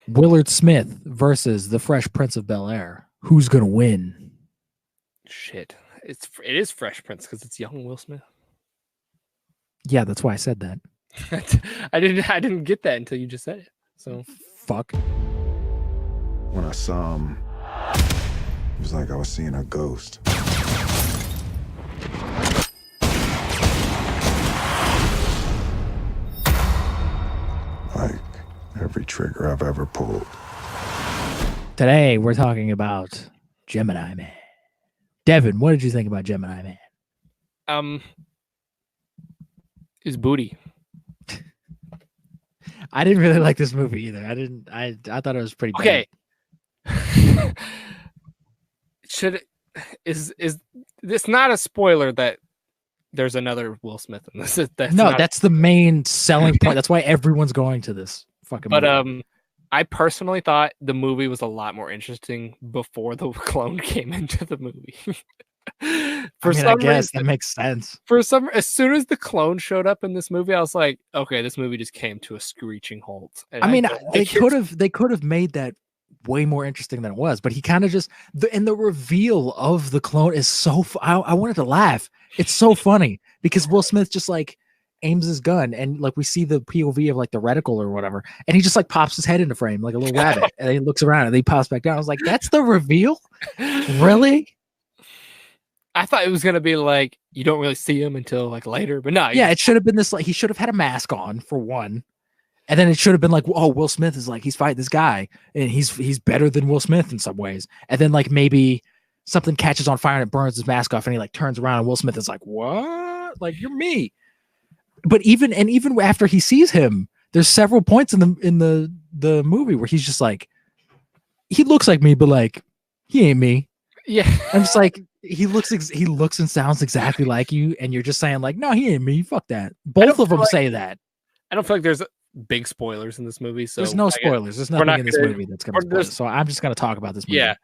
Willard Smith versus the Fresh Prince of Bel-Air. Who's gonna win? Shit, it is Fresh Prince because it's young Will Smith. Yeah, that's why I said that. I didn't get that until you just said it. So fuck. When I saw him, it was like I was seeing a ghost. Like every trigger I've ever pulled. Today we're talking about Gemini Man. Devin, what did you think about Gemini Man? His booty. I didn't really like this movie either. I thought it was pretty bad. Okay. Is this not a spoiler that there's another Will Smith in this? That's the main selling point. That's why everyone's going to this fucking movie. But I personally thought the movie was a lot more interesting before the clone came into the movie. I guess that makes sense. As soon as the clone showed up in this movie, I was like, okay, this movie just came to a screeching halt. And they could have made that way more interesting than it was, but he kind of just the reveal of the clone is so I wanted to laugh. It's so funny because Will Smith just like aims his gun and like we see the POV of like the reticle or whatever, and he just like pops his head into frame like a little rabbit, and then he looks around and then he pops back down. I was like, that's the reveal? Really? I thought it was gonna be like you don't really see him until like later, but no. Yeah, it should have been this like he should have had a mask on for one. And then it should have been like, oh, Will Smith is like, he's fighting this guy and he's better than Will Smith in some ways. And then like maybe something catches on fire and it burns his mask off and he like turns around and Will Smith is like, what? Like, you're me. But even after he sees him, there's several points in the movie where he's just like, he looks like me, but like, he ain't me. Yeah. I'm just like, he looks and sounds exactly like you. And you're just saying like, no, he ain't me. Fuck that. Both of them say that. I don't feel like there's big spoilers in this movie, so there's no spoilers. There's nothing in this movie that's gonna spoil. So I'm just gonna talk about this movie. Yeah.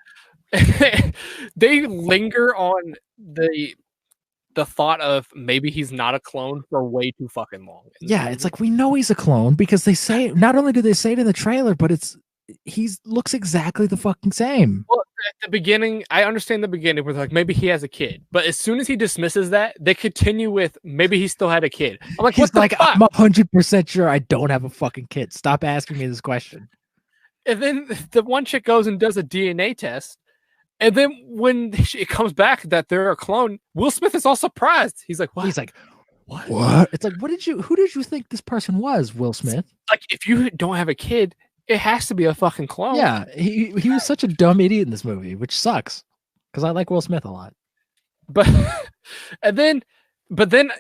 They linger on the thought of maybe he's not a clone for way too fucking long. Yeah, it's like we know he's a clone because they say, not only do they say it in the trailer, but he looks exactly the fucking same. Well, at the beginning, I understand the beginning where like maybe he has a kid, but as soon as he dismisses that, they continue with maybe he still had a kid. I'm like, he's like, I'm 100% sure I don't have a fucking kid. Stop asking me this question. And then the one chick goes and does a DNA test, and then when it comes back that they're a clone, Will Smith is all surprised. He's like, what? He's like, what? It's like, who did you think this person was, Will Smith? Like, if you don't have a kid, it has to be a fucking clone. Yeah, he was such a dumb idiot in this movie, which sucks because I like Will Smith a lot. But then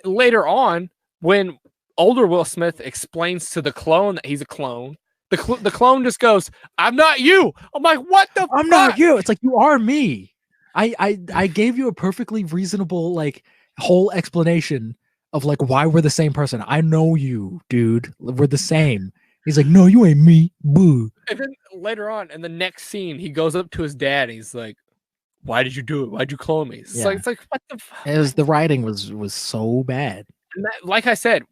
later on, when older Will Smith explains to the clone that he's a clone, the clone just goes, "I'm not you." I'm like, what the? I'm not you. It's like, you are me. I gave you a perfectly reasonable like whole explanation of like why we're the same person. I know you, dude. We're the same. He's like, no, you ain't me. Boo. And then later on, in the next scene, he goes up to his dad. And he's like, "Why did you do it? Why'd you clone me?" It's like, what the fuck? The writing was so bad. And that, like I said,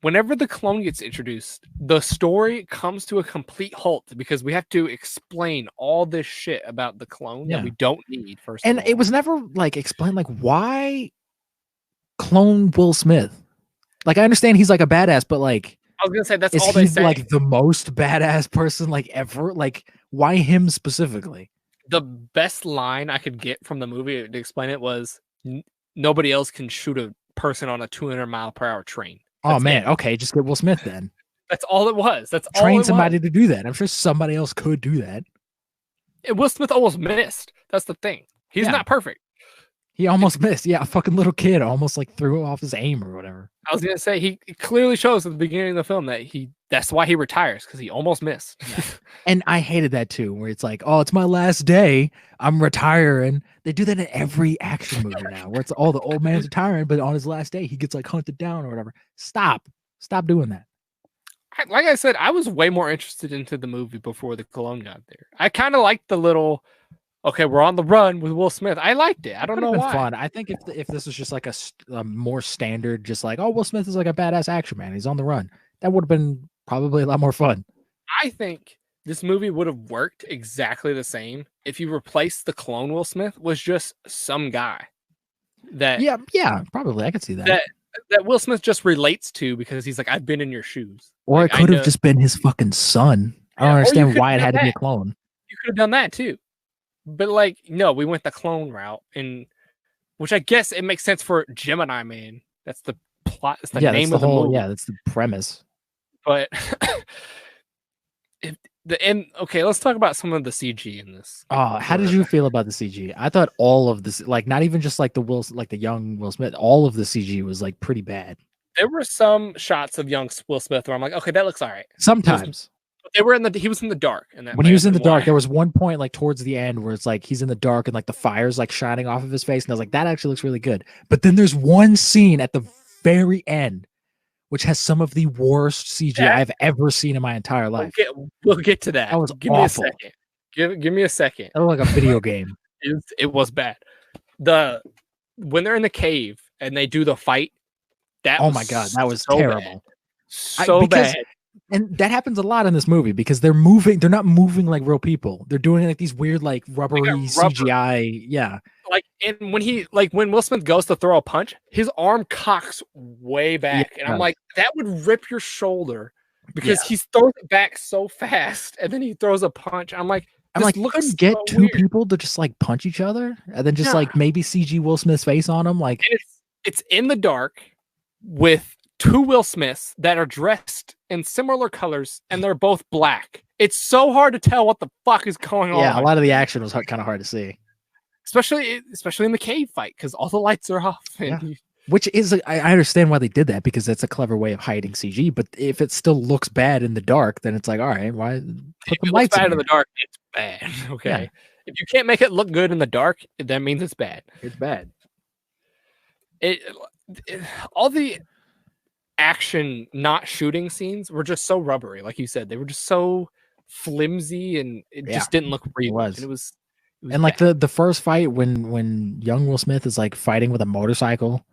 whenever the clone gets introduced, the story comes to a complete halt because we have to explain all this shit about the clone that we don't need. And it was never like explained like why clone Will Smith. Like, I understand he's like a badass, but like, I was gonna say that's all they say. Like the most badass person like ever? Like, why him specifically? The best line I could get from the movie to explain it was, "Nobody else can shoot a person on a 200-mile-per-hour train." That's it. Okay, just get Will Smith then. That's all it was. Train somebody to do that. I'm sure somebody else could do that. And Will Smith almost missed. That's the thing. He's not perfect. He almost missed. Yeah, a fucking little kid almost like threw off his aim or whatever. I was gonna say he clearly shows at the beginning of the film that that's why he retires, because he almost missed. Yeah. And I hated that too, where it's like, oh, it's my last day, I'm retiring. They do that in every action movie now, where it's the old man's retiring, but on his last day he gets like hunted down or whatever. Stop doing that. Like I said, I was way more interested into the movie before the clone got there. I kind of liked the little, okay, we're on the run with Will Smith. I liked it. I don't know why. Fun. I think if this was just like a more standard, just like, oh, Will Smith is like a badass action man, he's on the run, that would have been probably a lot more fun. I think this movie would have worked exactly the same if you replaced the clone Will Smith was just some guy that yeah, probably I could see that. that Will Smith just relates to because he's like, I've been in your shoes. Or Like, it could have just been his fucking son. I don't understand why it had to be a clone. You could have done that too. But like, no, we went the clone route, and which I guess it makes sense for Gemini Man. That's the plot. It's the name of the movie. Yeah, that's the premise. But okay, let's talk about some of the CG in this. Oh, how did you feel about the CG? I thought all of this, like not even just like the young Will Smith, all of the CG was like pretty bad. There were some shots of young Will Smith where I'm like, okay, that looks all right. Sometimes. He was in the dark. And when he was in the dark, there was one point like towards the end where it's like he's in the dark and like the fire's like shining off of his face. And I was like, that actually looks really good. But then there's one scene at the very end which has some of the worst CGI I've ever seen in my entire life. We'll get to that. That was Give awful. me a second. Give me a second. That looked like a video game. It was bad. When they're in the cave and they do the fight, oh my god, that was so terrible. Bad. So bad. And that happens a lot in this movie because they're not moving like real people. They're doing like these weird, like rubbery CGI. Yeah. And when Will Smith goes to throw a punch, his arm cocks way back. Yeah. And I'm like, that would rip your shoulder because he throws it back so fast and then he throws a punch. I'm like, couldn't get two people to just like punch each other and then just like maybe CG Will Smith's face on them. Like, and it's in the dark with two Will Smiths that are dressed in similar colors and they're both black. It's so hard to tell what the fuck is going on. Yeah, a lot of the action was kind of hard to see. Especially in the cave fight because all the lights are off. Which is, I understand why they did that because that's a clever way of hiding CG. But if it still looks bad in the dark, then it's like, all right, why put the lights in the dark? It's bad. Okay, yeah. If you can't make it look good in the dark, that means it's bad. It's bad. All the action, not shooting scenes were just so rubbery, like you said. They were just so flimsy, and it just didn't look real. It was and like the first fight when young Will Smith is like fighting with a motorcycle,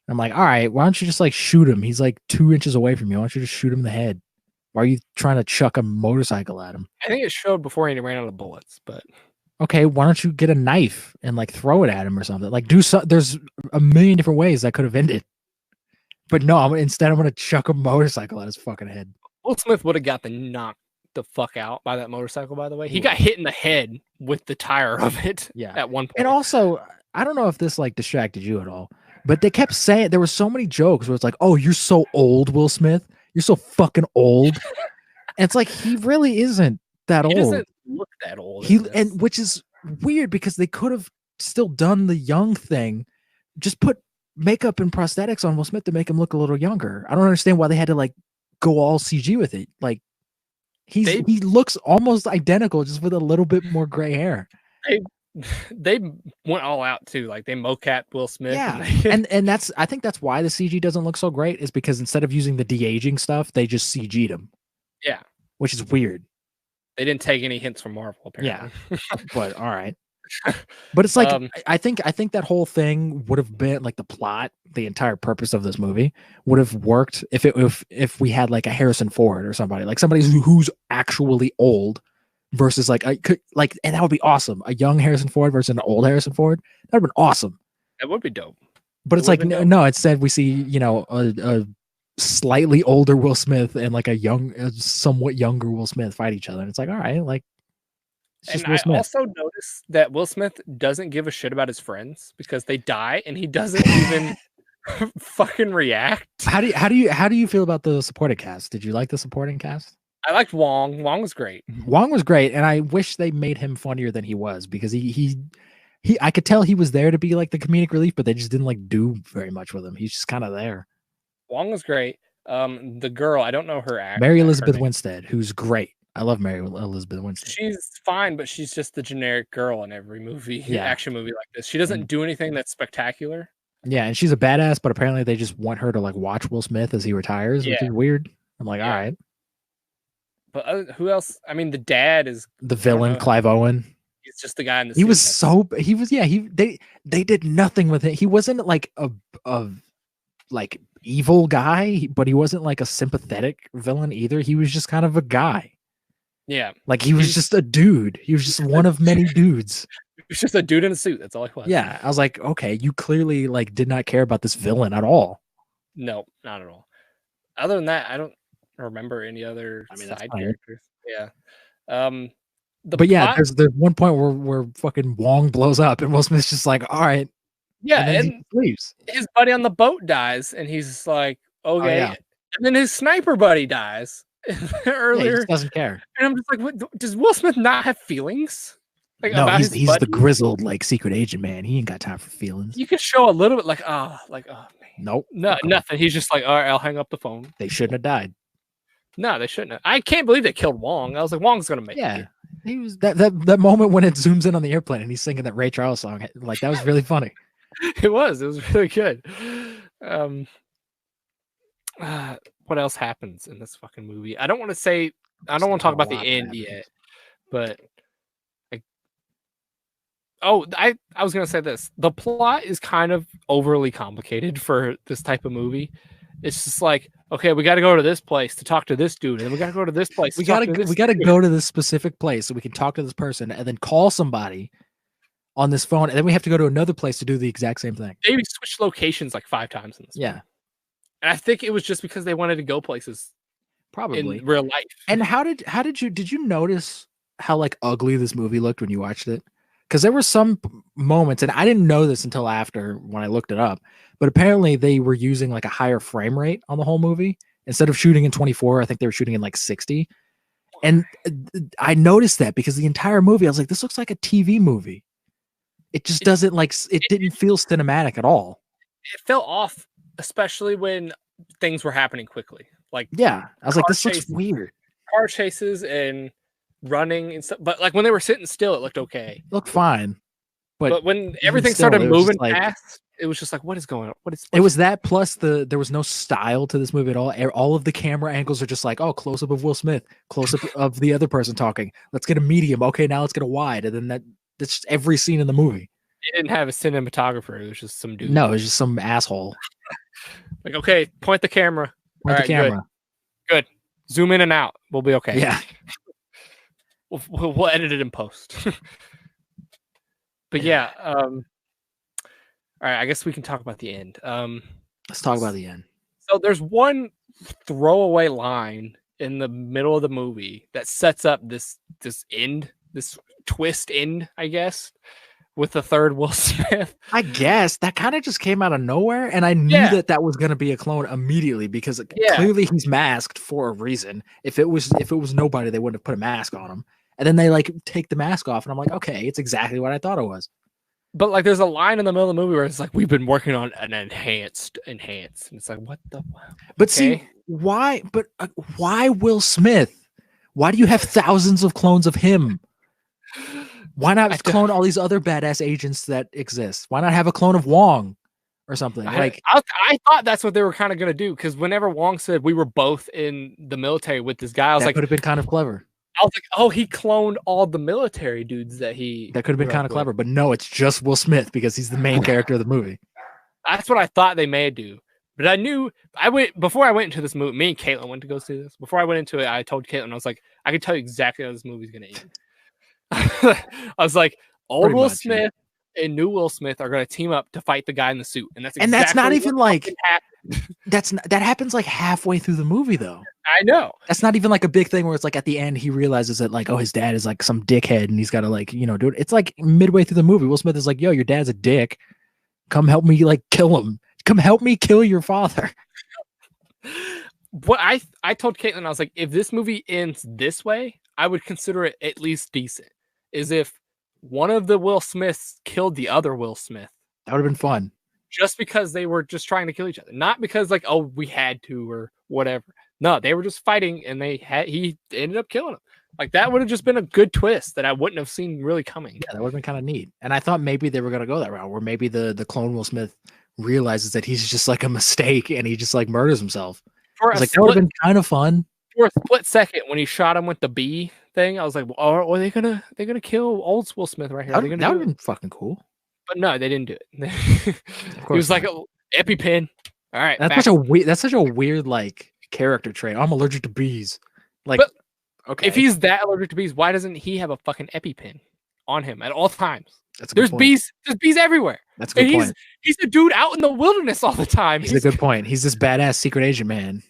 I'm like, all right, why don't you just like shoot him? He's like 2 inches away from you. Why don't you just shoot him in the head? Why are you trying to chuck a motorcycle at him? I think it showed before he ran out of bullets, but okay, why don't you get a knife and like throw it at him or something? Like there's a million different ways that could have ended. But no, instead I'm gonna chuck a motorcycle at his fucking head. Will Smith would have got knocked the fuck out by that motorcycle, by the way. He got hit in the head with the tire of it at one point. And also, I don't know if this like distracted you at all, but they kept saying there were so many jokes where it's like, oh, you're so old, Will Smith. You're so fucking old. And it's like he really isn't that old. He doesn't look that old. And which is weird because they could have still done the young thing. Just put makeup and prosthetics on Will Smith to make him look a little younger. I don't understand why they had to like go all CG with it. Like he looks almost identical, just with a little bit more gray hair. They went all out too. Like they mocapped Will Smith. Yeah, and I think that's why the CG doesn't look so great, is because instead of using the de-aging stuff, they just CG'd him. Yeah, which is weird. They didn't take any hints from Marvel, apparently. Yeah, but all right. But it's like I think that whole thing would have been like the plot, the entire purpose of this movie would have worked if we had like a Harrison Ford or somebody who's actually old versus and that would be awesome. A young Harrison Ford versus an old Harrison Ford. That would have been awesome. That would be dope. But it's like no, instead we see a slightly older Will Smith and like a somewhat younger Will Smith fight each other, and it's like, all right, like. And I also noticed that Will Smith doesn't give a shit about his friends because they die, and he doesn't even fucking react. How do you feel about the supporting cast? Did you like the supporting cast? I liked Wong. Wong was great. Wong was great, and I wish they made him funnier than he was because he I could tell he was there to be like the comedic relief, but they just didn't like do very much with him. He's just kind of there. Wong was great. The girl, I don't know her actor. Mary Elizabeth Winstead, who's great. I love Mary Elizabeth Winstead. She's fine, but she's just the generic girl in every action movie like this. She doesn't do anything that's spectacular. Yeah, and she's a badass, but apparently they just want her to like watch Will Smith as he retires, which is weird. I'm like, all right. But who else? I mean, the dad is the villain, Clive Owen. He's just the guy in the suit. They did nothing with it. He wasn't like a like evil guy, but he wasn't like a sympathetic villain either. He was just kind of a guy. Yeah. Like he was just a dude. He was just one of many dudes. He was just a dude in a suit. That's all he was. Yeah, I was like, okay, you clearly like did not care about this villain at all. No, not at all. Other than that, I don't remember any other side characters. Yeah. But yeah, there's one point where fucking Wong blows up and Will Smith's just like, all right. Yeah, and he leaves. His buddy on the boat dies, and he's like, okay. And then his sniper buddy dies earlier. Yeah, he just doesn't care. And I'm just like, what, does Will Smith not have feelings? Like, no, he's the grizzled like secret agent, man. He ain't got time for feelings. You could show a little bit like, oh man. Nope. No, nothing. He's just like, all right, I'll hang up the phone. They shouldn't have died. No, they shouldn't have. I can't believe they killed Wong. I was like, Wong's gonna make it. Yeah. He was that moment when it zooms in on the airplane and he's singing that Ray Charles song. Like that was really funny. It was really good. What else happens in this fucking movie? I don't want to talk about the end yet, but I was gonna say this. The plot is kind of overly complicated for this type of movie. It's just like, okay, we got to go to this place to talk to this dude, and then we got to go to this place. We got to go to this specific place so we can talk to this person, and then call somebody on this phone, and then we have to go to another place to do the exact same thing. They switched locations like 5 times in this. Yeah, and I think it was just because they wanted to go places, probably in real life. And did you notice how like ugly this movie looked when you watched it? Because there were some moments, and I didn't know this until after when I looked it up, but apparently they were using like a higher frame rate on the whole movie. Instead of shooting in 24, I think they were shooting in like 60. And I noticed that because the entire movie, I was like, this looks like a TV movie. It just doesn't like, it didn't feel cinematic at all. It fell off, especially when things were happening quickly. Like, yeah, I was like, this looks weird. Car chases and running and stuff, but like when they were sitting still, it looked okay. It looked fine, but when everything started moving fast, it was just like, what is going on? It was that plus there was no style to this movie at all. All of the camera angles are just like, oh, close up of Will Smith, close up of the other person talking. Let's get a medium. Okay, now let's get a wide, and then that's just every scene in the movie. It didn't have a cinematographer. It was just some dude. No, it was just some asshole. Like, okay, point the camera. Point the camera. Good. Zoom in and out. We'll be okay. Yeah. We'll edit it in post. But yeah, all right, I guess we can talk about the end. Let's talk about the end. So there's one throwaway line in the middle of the movie that sets up this end, this twist end, I guess, with the third Will Smith. I guess that kind of just came out of nowhere, and I knew that was going to be a clone immediately because clearly he's masked for a reason. If it was nobody, they wouldn't have put a mask on him. And then they like take the mask off, and I'm like, okay, it's exactly what I thought it was. But like, there's a line in the middle of the movie where it's like, we've been working on an enhanced, and it's like, what the? But see, why? But why Will Smith? Why do you have thousands of clones of him? Why not clone all these other badass agents that exist? Why not have a clone of Wong or something? I thought that's what they were kind of going to do, because whenever Wong said we were both in the military with this guy, I was like, could have been kind of clever. I was like, oh, he cloned all the military dudes that could have been kind of clever, but no, it's just Will Smith because he's the main character of the movie. That's what I thought they may do. But I knew before I went into this movie, me and Caitlin went to go see this. Before I went into it, I told Caitlin, I was like, I can tell you exactly how this movie's going to end. I was like, old Will Smith and new Will Smith are going to team up to fight the guy in the suit. And that's not even like, that happens like halfway through the movie though. I know. That's not even like a big thing where it's like at the end he realizes that like, oh, his dad is like some dickhead and he's got to like, do it. It's like midway through the movie, Will Smith is like, yo, your dad's a dick. Come help me like kill him. Come help me kill your father. What I told Caitlin, I was like, if this movie ends this way, I would consider it at least decent. Is if one of the Will Smiths killed the other Will Smith. That would have been fun. Just because they were just trying to kill each other. Not because like, oh, we had to or whatever. No, they were just fighting and he ended up killing him. Like that would have just been a good twist that I wouldn't have seen really coming. Yeah, that would have been kind of neat. And I thought maybe they were going to go that route where maybe the clone Will Smith realizes that he's just like a mistake and he just like murders himself. That would have been kind of fun. For a split second when he shot him with the bee thing, I was like, well, are they gonna kill old Will Smith right here? That would have been fucking cool. But no, they didn't do it. He was like an EpiPen. All right. That's such a weird like character trait. I'm allergic to bees. Like, Okay. If he's that allergic to bees, why doesn't he have a fucking EpiPen on him at all times? That's a good There's point. bees. There's bees everywhere. That's a good And point. he's a dude out in the wilderness all the time. He's a good point. He's this badass secret agent man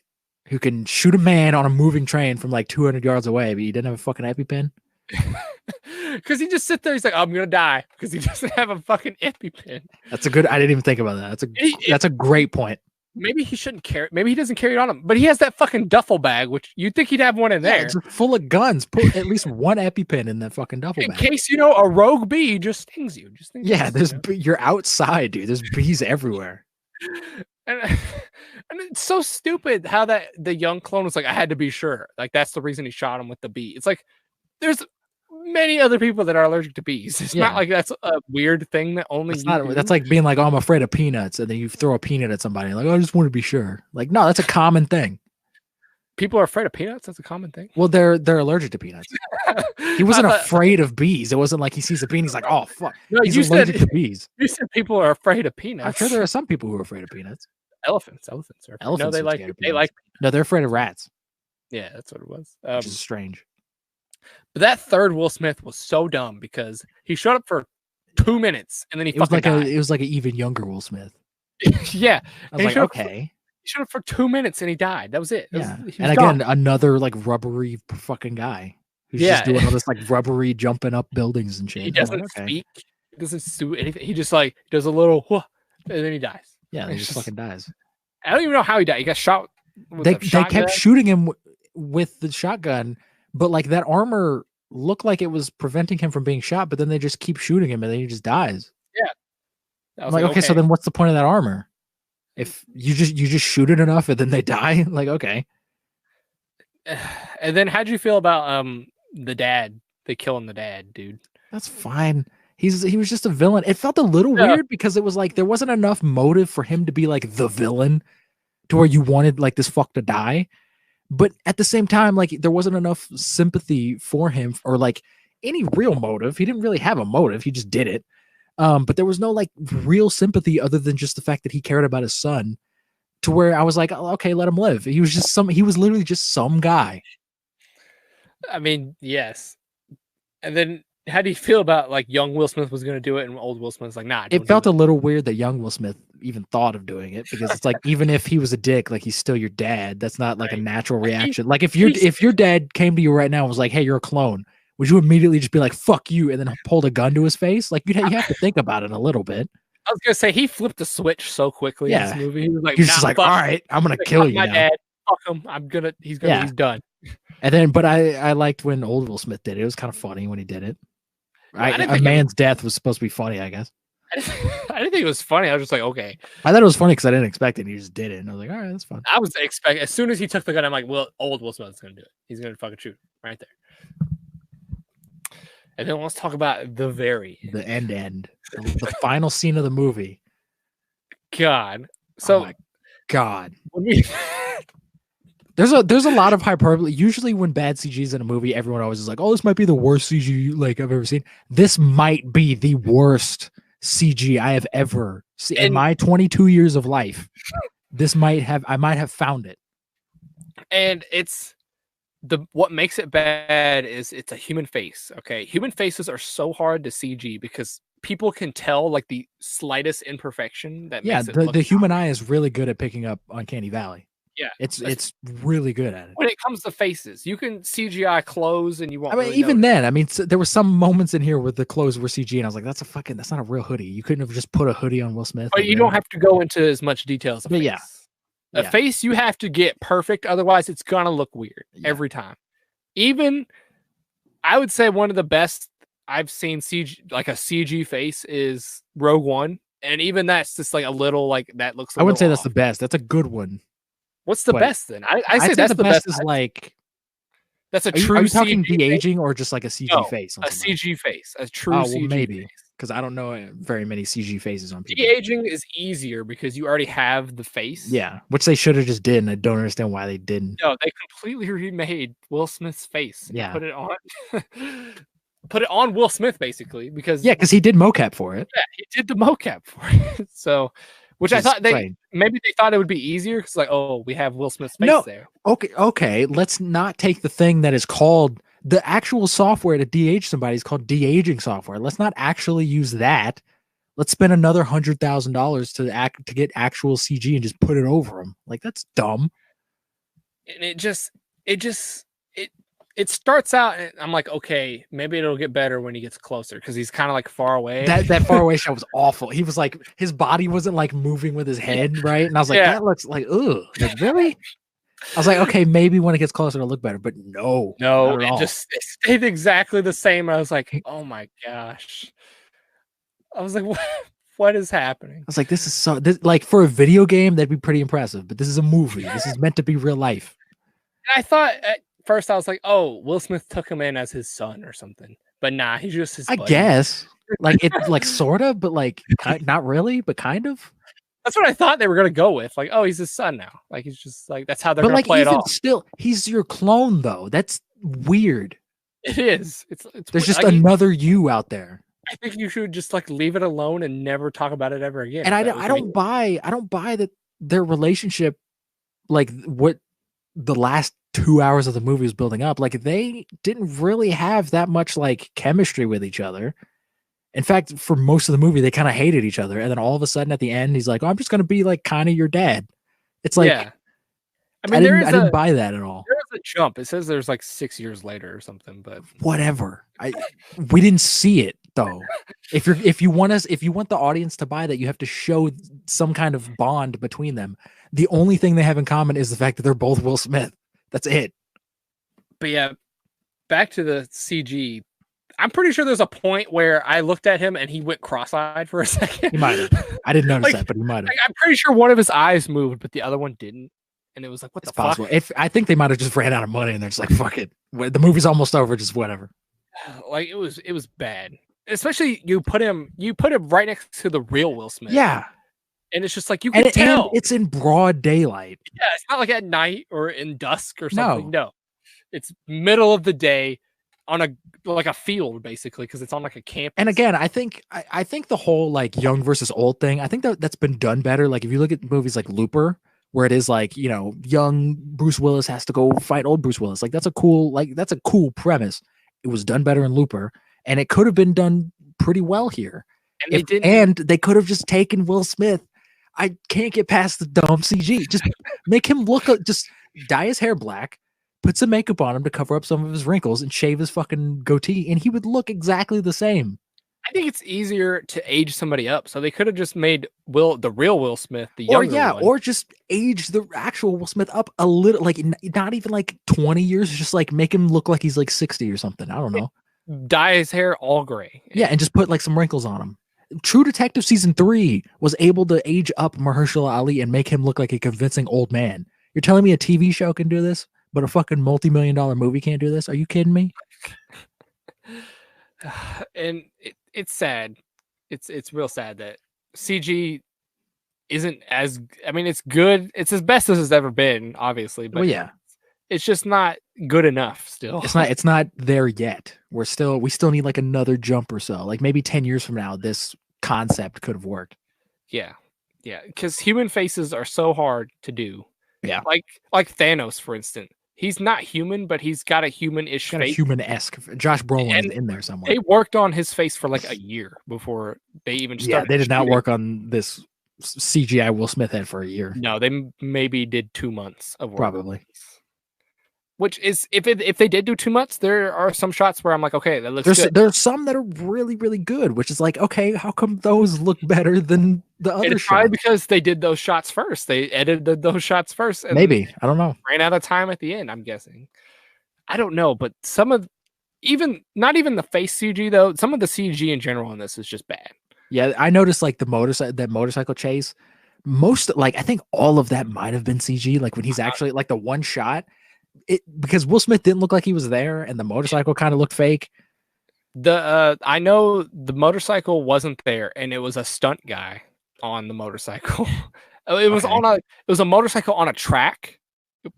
who can shoot a man on a moving train from like 200 yards away, but he didn't have a fucking EpiPen. Because he just sits there. He's like, I'm gonna die because he doesn't have a fucking EpiPen. That's a good. I didn't even think about that. That's a great point. Maybe he shouldn't carry. Maybe he doesn't carry it on him, but he has that fucking duffel bag, which you'd think he'd have one in there. It's full of guns. Put at least one EpiPen in that fucking duffel In bag. case a rogue bee just stings you. You're outside, dude. There's bees everywhere. And it's so stupid how the young clone was like, I had to be sure. Like that's the reason he shot him with the bee. It's like there's many other people that are allergic to bees. It's not like that's a weird thing that only you do. That's like being like, oh, I'm afraid of peanuts, and then you throw a peanut at somebody. Like, oh, I just want to be sure. Like, no, that's a common thing. People are afraid of peanuts. That's a common thing. Well, they're allergic to peanuts. He wasn't afraid of bees. It wasn't like he sees a bee and he's like, oh fuck. No, he's allergic to bees. You said people are afraid of peanuts. I'm sure there are some people who are afraid of peanuts. Elephants are. No, they like. No, they're afraid of rats. Yeah, that's what it was. Which is strange. But that third Will Smith was so dumb because he showed up for 2 minutes and then he fucking died. It was like an even younger Will Smith. Yeah, I was like, okay. He showed up for 2 minutes and he died. That was it. And again, another like rubbery fucking guy who's just doing all this like rubbery jumping up buildings and shit. He doesn't speak. He doesn't do anything. He just like does a little and then he dies. Yeah, he just fucking dies. I don't even know how he died. He got shot. They kept shooting him with the shotgun, but like that armor looked like it was preventing him from being shot. But then they just keep shooting him, and then he just dies. Yeah, I'm like, okay, so then what's the point of that armor? If you just shoot it enough and then they die, like okay. And then how'd you feel about the dad? They killing the dad, dude. That's fine. He was just a villain. It felt a little weird because it was like there wasn't enough motive for him to be like the villain to where you wanted like this fuck to die. But at the same time, like there wasn't enough sympathy for him or like any real motive. He didn't really have a motive. He just did it. But there was no like real sympathy other than just the fact that he cared about his son to where I was like, oh, okay, let him live. He was literally just some guy. I mean, yes. And then how do you feel about like young Will Smith was going to do it and old Will Smith's like, nah. It felt a little weird that young Will Smith even thought of doing it because it's like, even if he was a dick, like he's still your dad. That's not like a natural reaction. Like if your dad came to you right now and was like, hey, you're a clone, would you immediately just be like, fuck you, and then pulled a gun to his face? Like you have to think about it a little bit. I was going to say, he flipped a switch so quickly in this movie. He was like, he's just like, all right, I'm going to kill you my now. Dad, fuck him. He's done. And then, but I liked when old Will Smith did it. It was kind of funny when he did it. A man's death was supposed to be funny, I guess. I didn't think it was funny. I was just like, okay. I thought it was funny because I didn't expect it. And he just did it. And I was like, all right, that's fun. I was expecting, as soon as he took the gun, I'm like, well, old Will Smith's going to do it. He's going to fucking shoot right there. And then let's talk about the end. The final scene of the movie. God. So, oh my God. There's a lot of hyperbole. Usually when bad CG is in a movie, everyone always is like, oh, this might be the worst CG like I've ever seen. This might be the worst CG I have ever seen in my 22 years of life. I might have found it. And what makes it bad is it's a human face. Okay. Human faces are so hard to CG because people can tell like the slightest imperfection that makes it look the human eye is really good at picking up Uncanny Valley. Yeah, it's really good at it. When it comes to faces, you can CGI clothes and you won't. I mean, really even notice. then, I mean, there were some moments in here where the clothes were CG, and I was like, that's not a real hoodie. You couldn't have just put a hoodie on Will Smith. But you don't have to go into as much detail as a face. A face you have to get perfect, otherwise it's gonna look weird every time. Even, I would say one of the best I've seen CG, like a CG face, is Rogue One, and even that's just like a little like that looks. I wouldn't say that's the best. That's a good one. What's the best then? I say that's the best. Is like that's a true. Are you talking CG de-aging or just like a CG face? A CG face, a true. Oh, well, CG maybe face. Because I don't know very many CG faces on people. De-aging is easier because you already have the face. Yeah, which they should have just did, and I don't understand why they didn't. No, they completely remade Will Smith's face. Yeah, put it on. Put it on Will Smith basically because because he did mocap for it. Yeah, he did the mocap for it. So Which I thought maybe they thought it would be easier because like, oh, we have Will Smith's face there. Okay. Let's not take the thing that is called the actual software to de-age somebody is called de-aging software. Let's not actually use that. Let's spend another $100,000 to get actual CG and just put it over him. Like that's dumb. And it starts out and I'm like, okay, maybe it'll get better when he gets closer because he's kind of like far away. That far away shot was awful. He was like, his body wasn't like moving with his head, right? And I was like, that looks like, ugh, like really? I was like, okay, maybe when it gets closer it'll look better, but no, it stayed exactly the same. I was like, oh my gosh. I was like, what is happening? I was like, this like for a video game, that'd be pretty impressive, but this is a movie. This is meant to be real life. And I thought at first I was like, oh, Will Smith took him in as his son or something, but nah, he's just his buddy. I guess like it's like sort of, but like not really, but kind of. That's what I thought they were gonna go with. Like, oh, he's his son now. Like he's just like that's how they're gonna play it off. Still, he's your clone though. That's weird. It is. It's there's just another you out there. I think you should just like leave it alone and never talk about it ever again. And I don't buy that their relationship, like what the last 2 hours of the movie was building up, like they didn't really have that much like chemistry with each other. In fact, for most of the movie, they kind of hated each other. And then all of a sudden at the end, he's like, oh, I'm just going to be like kind of your dad. It's like, yeah. I mean, I didn't buy that at all. There's a jump. It says there's like 6 years later or something, but whatever. We didn't see it though. If you want the audience to buy that, you have to show some kind of bond between them. The only thing they have in common is the fact that they're both Will Smith. That's it. But yeah, back to the CG. I'm pretty sure there's a point where I looked at him and he went cross-eyed for a second. He might have. I didn't notice that, but he might have. I'm pretty sure one of his eyes moved, but the other one didn't. And it was like, what the fuck? I think they might have just ran out of money and they're just like, fuck it. The movie's almost over, just whatever. Like it was bad. Especially you put him right next to the real Will Smith. Yeah. And it's just like you can tell. And it's in broad daylight. Yeah, it's not like at night or in dusk or something. No. It's middle of the day on a field basically because it's on like a campus. And again, I think the whole like young versus old thing, I think that's been done better. Like if you look at movies like Looper, where it is like, you know, young Bruce Willis has to go fight old Bruce Willis. Like that's a cool premise. It was done better in Looper, and it could have been done pretty well here. And they could have just taken Will Smith. I can't get past the dumb CG. Just make him just dye his hair black, put some makeup on him to cover up some of his wrinkles, and shave his fucking goatee, and he would look exactly the same. I think it's easier to age somebody up, so they could have just made the real Will Smith the younger one. Or just age the actual Will Smith up a little, like not even like 20 years, just like make him look like he's like 60 or something. I don't know. Dye his hair all gray. Yeah, and just put like some wrinkles on him. True Detective season 3 was able to age up Mahershala Ali and make him look like a convincing old man. You're telling me a TV show can do this, but a fucking multi-million-dollar movie can't do this? Are you kidding me? And it's sad. It's real sad that CG isn't as. I mean, it's good. It's as best as it's ever been, obviously. But yeah, it's just not good enough. Still, It's not there yet. We still need like another jump or so. Like maybe 10 years from now, this concept could have worked. Yeah. Because human faces are so hard to do. Yeah, like Thanos, for instance. He's not human, but he's got a human-ish face. Human-esque. Josh Brolin is in there somewhere. They worked on his face for like a year before they even started. Yeah, they did not work on this CGI Will Smith head for a year. No, they maybe did 2 months of work. Probably. Which is, if they did do 2 months, there are some shots where I'm like, okay, that looks good. There's some that are really, really good, which is like, okay, how come those look better than the other shots? Probably because they did those shots first. They edited those shots first. And maybe. I don't know. Ran out of time at the end, I'm guessing. I don't know, but some of, not even the face CG, though, some of the CG in general in this is just bad. Yeah, I noticed like that motorcycle chase. I think all of that might have been CG. Like when he's actually like the one shot. Because Will Smith didn't look like he was there and the motorcycle kind of looked fake. I know the motorcycle wasn't there and it was a stunt guy on the motorcycle. It was a motorcycle on a track.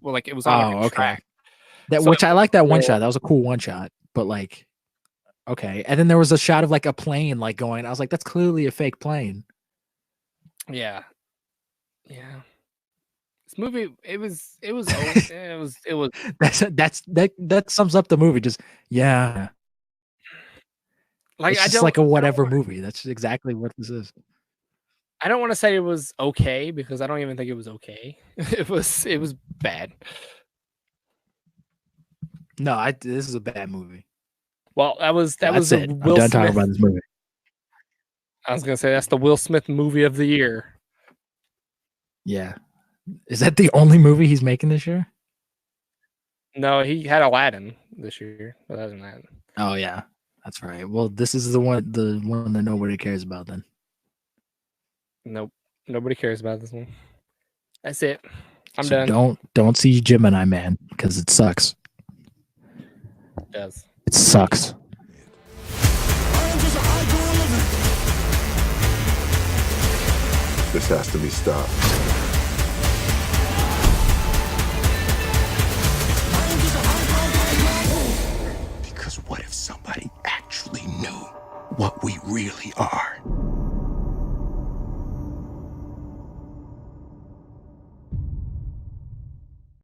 Like it was on a track. Which I like that one shot. That was a cool one shot. But like, okay. And then there was a shot of like a plane like going. I was like, that's clearly a fake plane. Yeah. Yeah. This movie, it was that sums up the movie. Just yeah, like it's just like a whatever movie. That's exactly what this is. I don't want to say it was okay because I don't even think it was okay. It was bad. No, this is a bad movie. Well, that was That's the it. I'm Will done Smith. talking about this movie. I was gonna say that's the Will Smith movie of the year. Yeah, is that the only movie he's making this year? No, he had Aladdin this year, but other than that, Oh yeah, that's right. Well, this is the one that nobody cares about then. nope, nobody cares about this one. That's it. I'm So done. Don't see Gemini Man because it sucks. It does. It sucks. This has to be stopped. Because what if somebody actually knew what we really are?